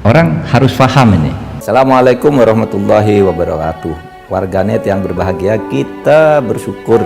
Orang harus paham ini. Assalamualaikum warahmatullahi wabarakatuh. Warganet yang berbahagia, kita bersyukur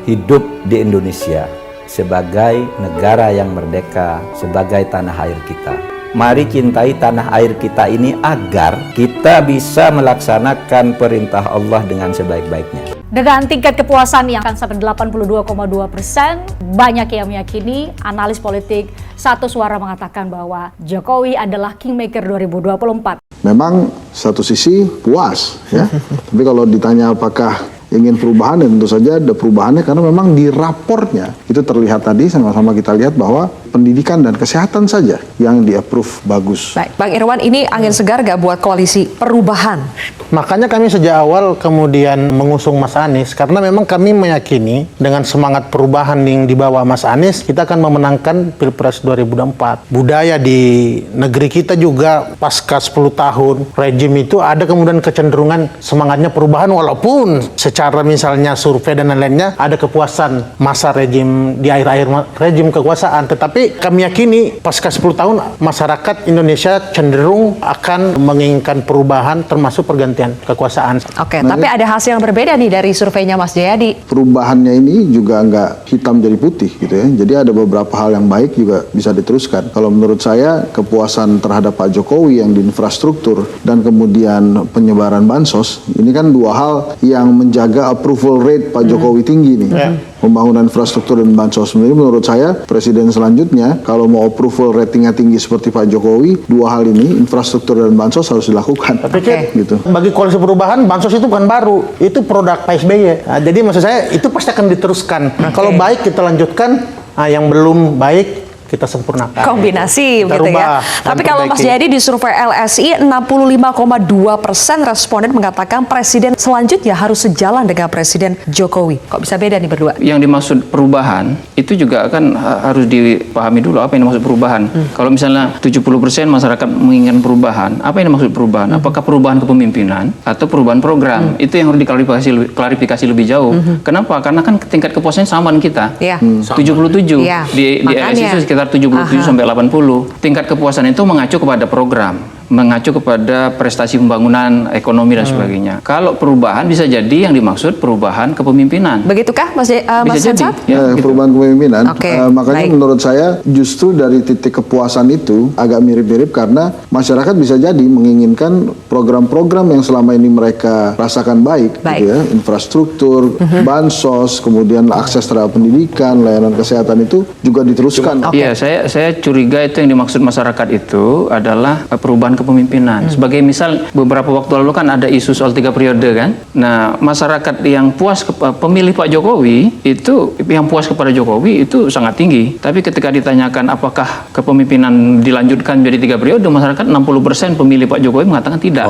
hidup di Indonesia sebagai negara yang merdeka, sebagai tanah air kita. Mari cintai tanah air kita ini agar kita bisa melaksanakan perintah Allah dengan sebaik-baiknya. Dengan tingkat kepuasan yang akan sampai 82,2%, banyak yang meyakini, analis politik satu suara mengatakan bahwa Jokowi adalah Kingmaker 2024. Memang satu sisi puas ya, tapi kalau ditanya apakah ingin perubahan, ya tentu saja ada perubahannya karena memang di raportnya itu terlihat tadi sama-sama kita lihat bahwa pendidikan dan kesehatan saja yang di-approve bagus. Baik, Bang Irwan, ini angin segar gak buat koalisi perubahan? Makanya kami sejak awal kemudian mengusung Mas Anies, karena memang kami meyakini dengan semangat perubahan yang dibawa Mas Anies, kita akan memenangkan Pilpres 2024. Budaya di negeri kita juga pasca 10 tahun rejim itu ada kemudian kecenderungan semangatnya perubahan, walaupun secara misalnya survei dan lain-lainnya ada kepuasan masa rejim di akhir-akhir rejim kekuasaan. Tetapi kami yakini pasca 10 tahun masyarakat Indonesia cenderung akan menginginkan perubahan termasuk pergantian kekuasaan. Oke, tapi ada hasil yang berbeda nih dari surveinya Mas Jayadi. Perubahannya ini juga nggak hitam jadi putih gitu ya. Jadi ada beberapa hal yang baik juga bisa diteruskan. Kalau menurut saya kepuasan terhadap Pak Jokowi yang di infrastruktur dan kemudian penyebaran bansos, ini kan dua hal yang menjaga approval rate Pak Jokowi tinggi nih. Pembangunan infrastruktur dan bansos. Jadi menurut saya presiden selanjutnya kalau mau approval ratingnya tinggi seperti Pak Jokowi, dua hal ini infrastruktur dan bansos harus dilakukan. Tapi gitu. bagi koalisi perubahan, bansos itu bukan baru, itu produk Pak SBY. Nah, jadi maksud saya itu pasti akan diteruskan. Kalau baik kita lanjutkan, yang belum baik kita sempurnakan. Kombinasi kita begitu rubah, ya. Tapi kalau Mas perbaiki. Jayadi di survei LSI 65,2% responden mengatakan presiden selanjutnya harus sejalan dengan Presiden Jokowi. Kok bisa beda nih berdua? Yang dimaksud perubahan itu juga kan harus dipahami dulu apa yang dimaksud perubahan. Kalau misalnya 70% masyarakat menginginkan perubahan, apa yang dimaksud perubahan? Apakah perubahan kepemimpinan atau perubahan program? Itu yang harus diklarifikasi lebih jauh. Kenapa? Karena kan tingkat kepuasannya sama dengan kita. Iya. 77 Iya, di LSI itu sekitar 77 sampai 80. Tingkat kepuasan itu mengacu kepada program, mengacu kepada prestasi pembangunan ekonomi dan sebagainya. Kalau perubahan bisa jadi yang dimaksud perubahan kepemimpinan. Begitukah Mas Bisa jadi. Hensat? Ya, gitu. Perubahan kepemimpinan. Oke, Makanya baik. menurut saya justru dari titik kepuasan itu agak mirip-mirip karena masyarakat bisa jadi menginginkan program-program yang selama ini mereka rasakan baik. Gitu ya, infrastruktur, bansos, kemudian akses terhadap pendidikan, layanan kesehatan itu juga diteruskan. Iya, saya curiga itu yang dimaksud masyarakat itu adalah perubahan kepemimpinan. Sebagai misal beberapa waktu lalu kan ada isu soal 3 periode kan. Nah, masyarakat yang puas pemilih Pak Jokowi itu yang puas kepada Jokowi itu sangat tinggi. Tapi ketika ditanyakan apakah kepemimpinan dilanjutkan menjadi 3 periode, masyarakat 60% pemilih Pak Jokowi mengatakan tidak.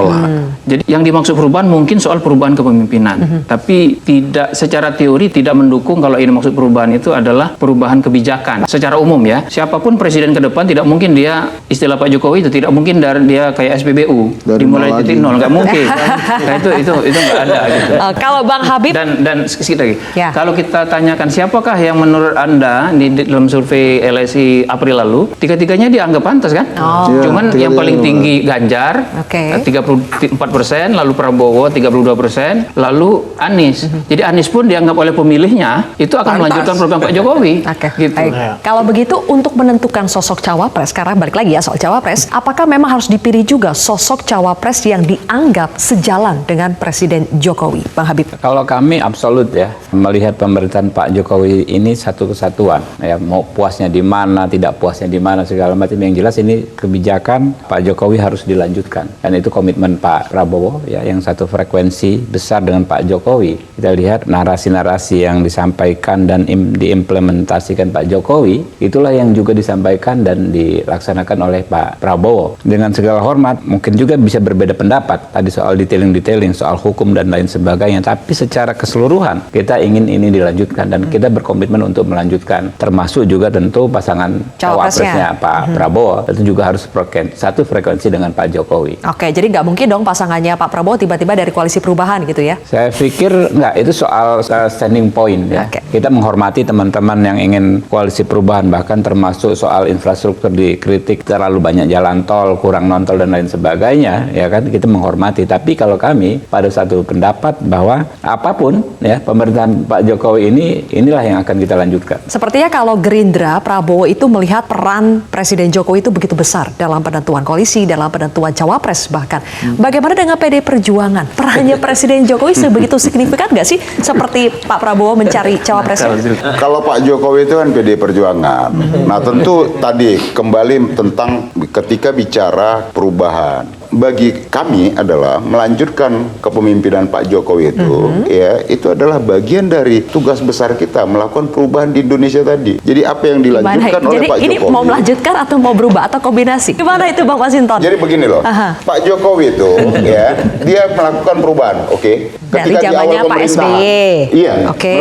Jadi yang dimaksud perubahan mungkin soal perubahan kepemimpinan. Tapi tidak secara teori tidak mendukung kalau ini maksud perubahan itu adalah perubahan kebijakan. Secara umum ya, siapapun presiden ke depan tidak mungkin dia istilah Pak Jokowi itu tidak mungkin dia kayak SPBU dimulai titik nol, nggak mungkin. Nah, itu nggak ada gitu. Kalau Bang Habib Dan sedikit lagi, Ya. kalau kita tanyakan siapakah yang menurut Anda di dalam survei LSI April lalu, tiga-tiganya dianggap pantas kan? Cuman Iya, yang paling tiga-tiganya. tinggi Ganjar, Oke. 34%, lalu Prabowo 32%, lalu Anies. Jadi Anies pun dianggap oleh pemilihnya itu akan melanjutkan program Pak Jokowi. Oke, Gitu. baik. Kalau begitu untuk menentukan sosok cawapres, sekarang balik lagi ya soal cawapres, apakah memang harus dipilih juga sosok cawapres yang dianggap sejalan dengan Presiden Jokowi, Bang Habib? Kalau kami absolut ya melihat pemerintahan Pak Jokowi ini satu kesatuan ya, mau puasnya di mana, tidak puasnya di mana segala macam, yang jelas ini kebijakan Pak Jokowi harus dilanjutkan dan itu komitmen Pak Prabowo ya, yang satu frekuensi besar dengan Pak Jokowi. Kita lihat narasi-narasi yang disampaikan dan diimplementasikan Pak Jokowi itulah yang juga disampaikan dan dilaksanakan oleh Pak Prabowo. Dengan segala hormat mungkin juga bisa berbeda pendapat tadi soal detailing soal hukum dan lain sebagainya, tapi secara keseluruhan kita ingin ini dilanjutkan dan kita berkomitmen untuk melanjutkan, termasuk juga tentu pasangan cawapresnya Pak Prabowo itu juga harus satu frekuensi dengan Pak Jokowi. Oke, jadi nggak mungkin dong pasangannya Pak Prabowo tiba-tiba dari koalisi perubahan gitu ya? Saya pikir enggak, itu soal standing point ya. Oke. Kita menghormati teman-teman yang ingin koalisi perubahan, bahkan termasuk soal infrastruktur dikritik terlalu banyak jalan tol, kurang non kontrol dan lain sebagainya, ya kan, kita menghormati. Tapi kalau kami pada satu pendapat bahwa apapun ya pemerintahan Pak Jokowi inilah yang akan kita lanjutkan. Sepertinya kalau Gerindra, Prabowo itu melihat peran Presiden Jokowi itu begitu besar dalam penentuan koalisi, dalam penentuan cawapres bahkan. Bagaimana dengan PD Perjuangan? Perannya Presiden Jokowi sebegitu signifikan nggak sih seperti Pak Prabowo mencari cawapresnya? Kalau Pak Jokowi itu kan PD Perjuangan. Nah tentu tadi kembali tentang ketika bicara perubahan. Bagi kami adalah melanjutkan kepemimpinan Pak Jokowi itu, ya itu adalah bagian dari tugas besar kita melakukan perubahan di Indonesia tadi. Jadi apa yang dilanjutkan oleh Jadi Pak ini Jokowi? mau melanjutkan atau mau berubah atau kombinasi? Gimana itu Bang Masinton? Jadi begini loh, Pak Jokowi itu ya dia melakukan perubahan, oke? Dari zamannya Pak SBY. Iya. Oke.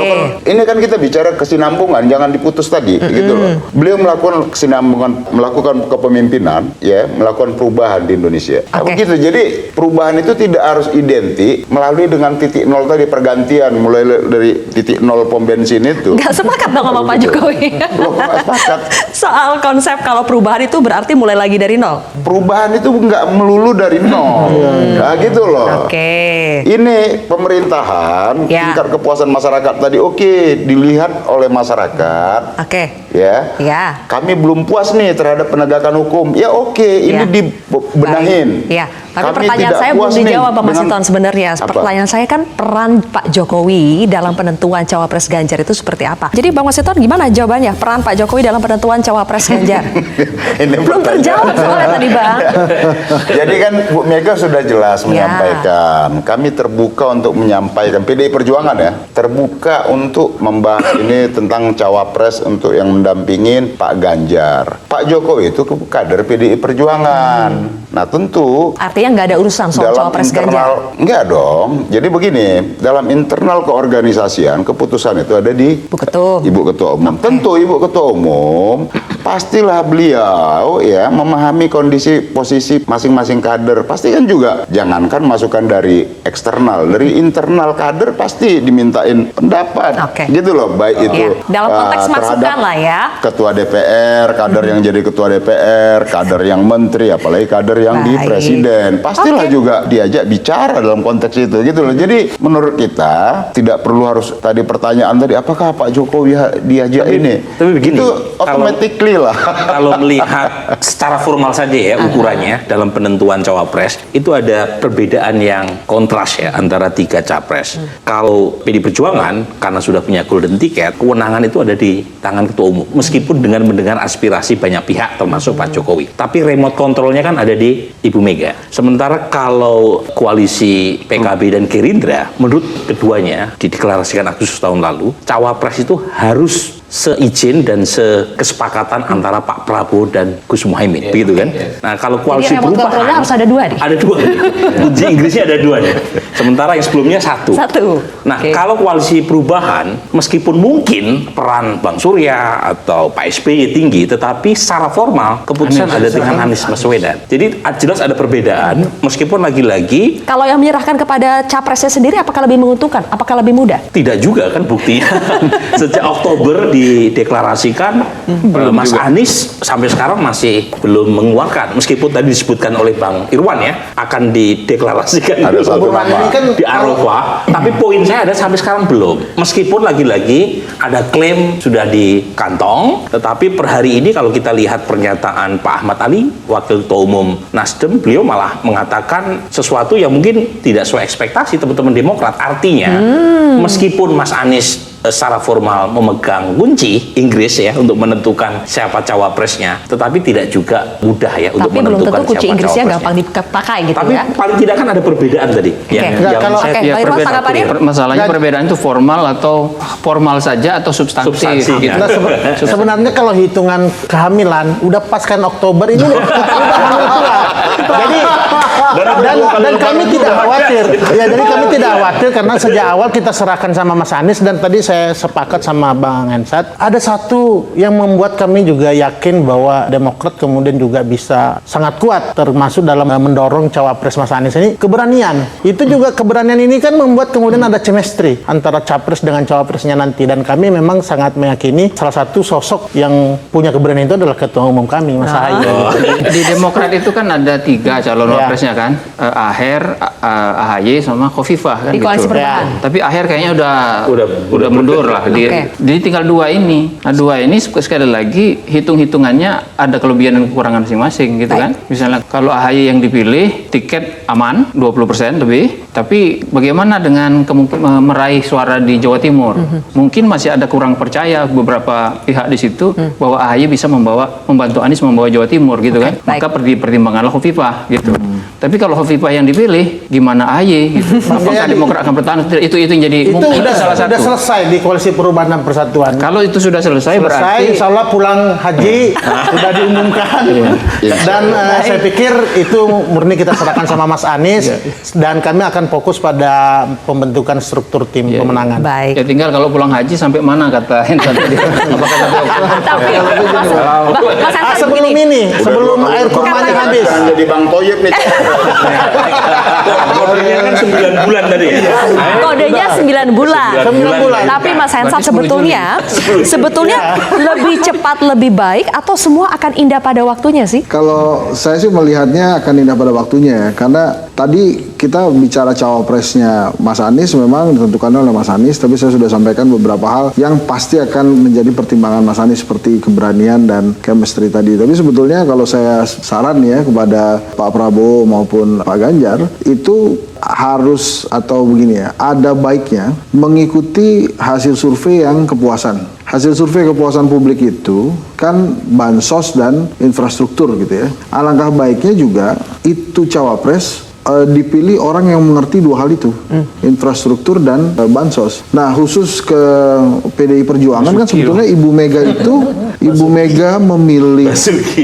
Ini kan kita bicara kesinambungan, jangan diputus tadi, gitu loh. Beliau melakukan kesinambungan, melakukan kepemimpinan, ya, melakukan perubahan di Indonesia. Oke. Begitu. Jadi perubahan itu tidak harus identik melalui dengan titik nol tadi pergantian, mulai dari titik nol pom bensin itu. Nggak sepakat dong sama Pak Jokowi. Loh, nggak sepakat. Soal konsep kalau perubahan itu berarti mulai lagi dari nol. Perubahan itu nggak melulu dari nol. Nah gitu loh. Oke. Ini pemerintahan, Ya. tingkat kepuasan masyarakat tadi oke, dilihat oleh masyarakat. Oke. Ya. Ya. Kami belum puas nih terhadap penegakan hukum. Ya oke, ini Ya. dibenahin. Ya, tapi Kami pertanyaan tidak saya belum puas nih dijawab Pak dengan- Masinton sebenarnya. Apa? Pertanyaan saya kan peran Pak Jokowi dalam penentuan cawapres Ganjar itu seperti apa? Jadi Bang Masinton gimana jawabannya? Peran Pak Jokowi dalam penentuan cawapres Ganjar? Ini Belum pertanyaan. terjawab soalnya tadi Bang. Jadi kan Bu Mega sudah jelas Ya. menyampaikan. Kami terbuka untuk menyampaikan. PDI Perjuangan ya, terbuka untuk membahas ini tentang cawapres untuk yang mendampingin Pak Ganjar. Pak Jokowi itu kader PDI Perjuangan. Nah tentu Artinya nggak ada urusan soal cawapres Ganjar. enggak dong. Jadi begini, dalam internal keorganisasian keputusan itu ada di Bu Ketum. Ibu Ketua Umum. Tentu Ibu Ketua Umum pastilah beliau ya memahami kondisi posisi masing-masing kader. Pasti kan juga jangankan masukan dari eksternal, dari internal kader pasti dimintain pendapat. Oke. Gitu loh, baik itu Ya, dalam konteks masukan terhadap lah ya. Ketua DPR, kader yang jadi ketua DPR, kader yang menteri, apalagi kader yang di Baik. presiden. Pastilah Oke. juga diajak bicara dalam konteks itu, gitu loh. Jadi menurut kita tidak perlu harus tadi pertanyaan tadi apakah Pak Jokowi diajak ini. tapi begini, itu automatically lah. Kalau melihat secara formal saja ya ukurannya dalam penentuan cawapres itu ada perbedaan yang kontras ya antara tiga capres. Kalau PD Perjuangan karena sudah punya golden ticket, kewenangan itu ada di tangan ketua umum meskipun dengan mendengar aspirasi banyak pihak termasuk Pak Jokowi. Tapi remote kontrolnya kan ada di Ibu Mega. Sementara kalau koalisi PKB dan Gerindra menurut keduanya dideklarasikan Agustus tahun lalu, cawapres itu harus seizin dan sekesepakatan antara Pak Prabowo dan Gus Muhaimin, begitu kan? Nah, kalau koalisi Jadi remote perubahan controlnya harus ada dua nih? Ada dua. Kunci Inggrisnya ada dua nih. Sementara yang sebelumnya satu. Satu. Nah, Oke. kalau koalisi perubahan, meskipun mungkin peran Bang Surya atau Pak SBY tinggi, tetapi secara formal keputusan ada dengan Anies Baswedan. Jadi jelas ada perbedaan, meskipun lagi-lagi Kalau yang menyerahkan kepada capresnya sendiri apakah lebih menguntungkan? Apakah lebih mudah? tidak juga kan buktinya. Sejak Oktober dideklarasikan Mas Anies sampai sekarang masih belum mengeluarkan, meskipun tadi disebutkan oleh Bang Irwan ya akan dideklarasikan Ada satu Hubungan nama. ini kan di Arafah, tapi poin saya ada sampai sekarang belum. Meskipun lagi-lagi ada klaim sudah di kantong, tetapi per hari ini kalau kita lihat pernyataan Pak Ahmad Ali, Wakil Ketua Umum Nasdem, beliau malah mengatakan sesuatu yang mungkin tidak sesuai ekspektasi teman-teman Demokrat. Artinya, meskipun Mas Anies secara formal memegang kunci Inggris ya untuk menentukan siapa cawapresnya, tetapi tidak juga mudah ya untuk Tapi belum menentukan tentu kunci siapa Inggrisnya cawapresnya. gampang dipakai gitu Tapi ya. paling tidak kan ada perbedaan tadi. Enggak, kalau- Oke, Ya, Pak Irwan perbedaan- tanggapannya? masalahnya Nggak- perbedaan itu formal atau formal saja atau substansi. Substansinya. gitu. Nah, sebenarnya kalau hitungan kehamilan udah pas kan Oktober ini udah hamil tua. Jadi dan kami tidak khawatir. Ya, jadi kami tidak khawatir karena sejak awal kita serahkan sama Mas Anies, dan tadi saya sepakat sama Bang Hensat. Ada satu yang membuat kami juga yakin bahwa Demokrat kemudian juga bisa sangat kuat, termasuk dalam mendorong cawapres Mas Anies ini, keberanian. Itu juga keberanian ini kan membuat kemudian ada chemistry antara capres dengan cawapresnya nanti, dan kami memang sangat meyakini salah satu sosok yang punya keberanian itu adalah Ketua Umum kami, Mas Ahaye. Di Demokrat itu kan ada 3 calon wapresnya kan, Aher, Ahaye sama Khofifah kan Di koalisi gitu. perubahan. Tapi Aher kayaknya udah Udah mundur lah. Oke. Jadi tinggal 2 ini. Nah, 2 ini sekali lagi hitung-hitungannya ada kelebihan dan kekurangan masing-masing gitu kan. Misalnya kalau Ahaye yang dipilih, tiket aman 20% lebih. Tapi bagaimana dengan meraih suara di Jawa Timur? Mungkin masih ada kurang percaya beberapa pihak di situ bahwa Ahaye bisa membantu Anies membawa Jawa Timur gitu kan. baik. Maka pertimbanganlah Khofifah gitu. Tapi kalau Khofifah yang dipilih, gimana Ahaye gitu? Apakah Demokrat akan bertahan? Itu yang jadi Itu mungkin udah salah satu. selesai di koalisi perubahan dan persatuan. Kalau itu sudah selesai berarti Insya Allah pulang haji sudah diumumkan, dan saya pikir itu murni kita serahkan sama Mas Anies, dan kami akan fokus pada pembentukan struktur tim pemenangan. Baik. ya tinggal kalau pulang haji sampai mana kata Hensan tadi. Apakah sampai Tapi Mas Hensat Sebelum begini. ini, sebelum air kurmanya habis. Jadi Bang Toyib nih. Kodenya kan 9 bulan tadi ya. Kodenya 9 bulan. 9 bulan. Tapi Mas Hensat Berarti 10 sebetulnya lebih cepat lebih baik atau semua akan indah pada waktunya sih? Kalau saya sih melihatnya akan indah pada waktunya ya, karena tadi kita bicara cawapresnya Mas Anies memang ditentukan oleh Mas Anies, tapi saya sudah sampaikan beberapa hal yang pasti akan menjadi pertimbangan Mas Anies seperti keberanian dan chemistry tadi. Tapi sebetulnya kalau saya saran ya kepada Pak Prabowo maupun Pak Ganjar, itu harus atau begini ya, ada baiknya mengikuti hasil survei yang kepuasan. Hasil survei kepuasan publik itu kan bansos dan infrastruktur gitu ya. Alangkah baiknya juga itu cawapres dipilih orang yang mengerti 2 hal itu, infrastruktur dan bansos. Nah, khusus ke PDI Perjuangan kan sebetulnya Ibu Mega memilih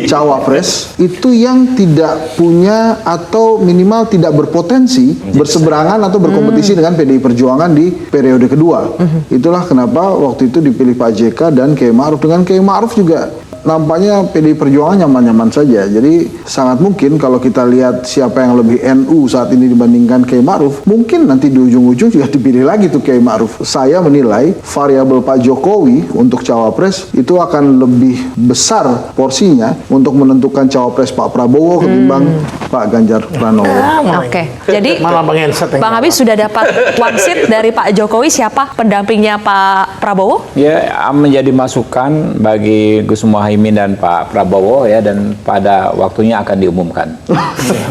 cawapres itu yang tidak punya atau minimal tidak berpotensi berseberangan atau berkompetisi dengan PDI Perjuangan di periode kedua. Itulah kenapa waktu itu dipilih Pak JK dan Kiai Ma'ruf. Dengan Kiai Ma'ruf juga nampaknya PDI Perjuangan nyaman-nyaman saja. Jadi sangat mungkin kalau kita lihat siapa yang lebih NU saat ini dibandingkan Kiai Ma'ruf, mungkin nanti di ujung-ujung juga dipilih lagi tuh Kiai Ma'ruf. Saya menilai variabel Pak Jokowi untuk cawapres itu akan lebih besar porsinya untuk menentukan cawapres Pak Prabowo ketimbang Pak Ganjar Pranowo. Oke. Jadi Malah Bang Hensat yang Bang Habib sudah dapat wangsit dari Pak Jokowi, siapa pendampingnya Pak Prabowo? Ya, menjadi masukan bagi Gus Muhaimin dan Pak Prabowo ya, dan pada waktunya akan diumumkan.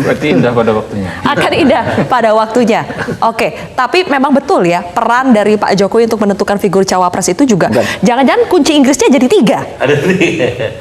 berarti indah pada waktunya. Akan indah pada waktunya. Oke, tapi memang betul ya peran dari Pak Jokowi untuk menentukan figur cawapres itu juga. Jangan-jangan kunci Inggrisnya jadi 3. Ada nih.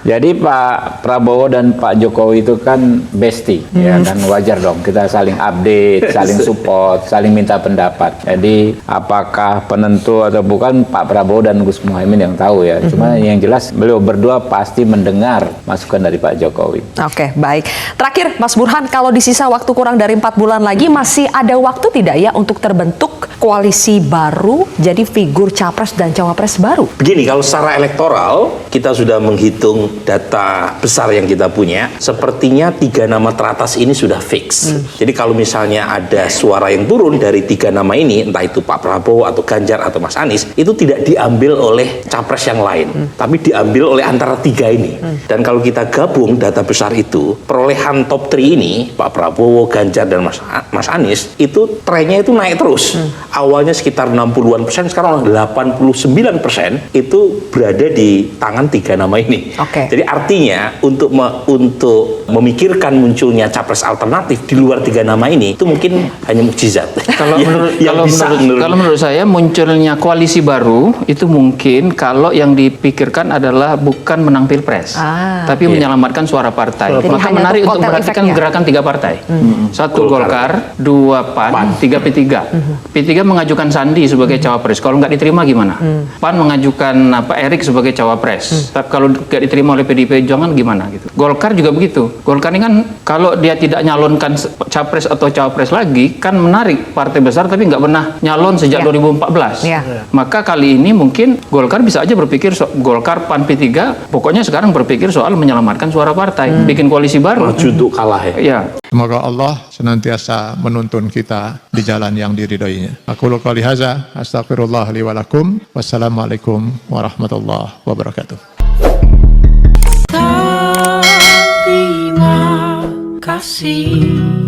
Jadi Pak Prabowo dan Pak Jokowi itu kan bestie, ya kan, wajar dong kita saling update, saling support, saling minta pendapat. Jadi apakah penentu atau bukan Pak Prabowo dan Gus Muhaimin yang tahu ya. Cuma yang jelas beliau berdua pasti mendengar masukan dari Pak Jokowi. Oke, baik. Terakhir, Mas Burhan, kalau di sisa waktu kurang dari 4 bulan lagi, masih ada waktu tidak ya untuk terbentuk koalisi baru, jadi figur capres dan cawapres baru? Begini, kalau secara elektoral kita sudah menghitung data besar yang kita punya, sepertinya 3 nama teratas ini sudah fix. Jadi kalau misalnya ada suara yang turun dari 3 nama ini, entah itu Pak Prabowo atau Ganjar atau Mas Anies, itu tidak diambil oleh capres yang lain, tapi diambil oleh antara 3 ini. Dan kalau kita gabung data besar itu, perolehan top 3 ini, Pak Prabowo, Ganjar, dan Mas Anies, itu trennya itu naik terus. Awalnya sekitar 60-an%, sekarang 89% itu berada di tangan 3 nama ini. Oke. Jadi artinya untuk memikirkan munculnya capres alternatif di luar 3 nama ini, itu mungkin hanya mukjizat. Kalau menurut saya munculnya koalisi baru itu mungkin kalau yang dipikirkan adalah bukan menang Pilpres, Ah. tapi menyelamatkan suara partai. Jadi Maka hanya menarik untuk untuk kotel memperhatikan efeknya. gerakan 3 partai. 1 Golkar, 2 PAN, 3 P3. P3 mengajukan Sandi sebagai cawapres. Kalau nggak diterima gimana? PAN mengajukan Erik sebagai cawapres. Tapi kalau nggak diterima oleh PDI Perjuangan gimana gitu? Golkar juga begitu. Golkar ini kan kalau dia tidak nyalonkan capres atau cawapres lagi, kan menarik partai besar tapi nggak pernah nyalon sejak 2014. Ya. Maka kali ini mungkin Golkar bisa aja berpikir Golkar, PAN, P3, pokoknya sekarang berpikir soal menyelamatkan suara partai, bikin koalisi baru. Maju untuk kalah ya. Ya. Semoga Allah senantiasa menuntun kita di jalan yang diridhoinya. Aku qouli hadza, astaghfirullah li wa lakum. Wassalamualaikum warahmatullahi wabarakatuh. Terima kasih.